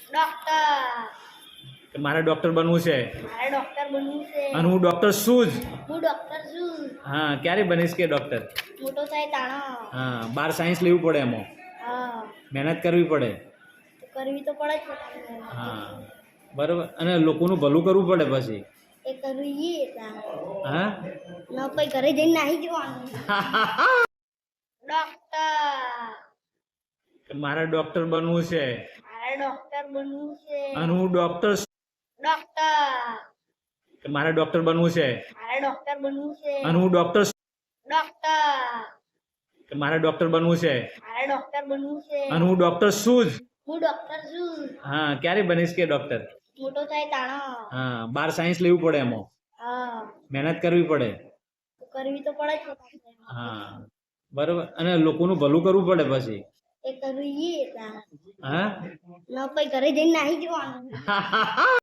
Doctor. કે મારે doctor બનવું છે મારે ડોક્ટર બનવું છે. અને હું ડોક્ટર છું જ. હું ડોક્ટર છું. હા, ક્યારે બનીશ કે ડોક્ટર? મોટો થાય તાણો. હા, 12 સાયન્સ લેવું પડે, એમાં હા, મહેનત કરવી પડે. તો કરવી તો પડે જ પોતાની. હા, બરોબર. અને લોકોનું ભલું કરવું પડે પછી. એ કરવી તાણ. હા. ન કોઈ ઘરે જઈને નાહી જવાનું. ડોક્ટર. કે મારે ડોક્ટર બનવું છે મારે ડોક્ટર બનવું છે. અને હું ડોક્ટર છું. ડોક્ટર. કે મારે ડોક્ટર બનવું છે મારે ડોક્ટર બનવું છે. અને હું ડોક્ટર છું. ડોક્ટર. કે મારે ડોક્ટર બનવું છે મારે ડોક્ટર બનવું છે. અને હું ડોક્ટર છું જ. હું ડોક્ટર છું. હા, ક્યારે બનીશ કે ડોક્ટર? મોટો થાય તાણો. હા, 12 સાયન્સ લેવું પડે, એમાં હા, મહેનત કરવી પડે. તો કરવી તો પડે જ પોતાની. હા, બરોબર. અને લોકોનું ભલું કરવું પડે પછી. એ કરવી તાણ. હા. ન કોઈ ઘરે જઈને નાહી જવાનું.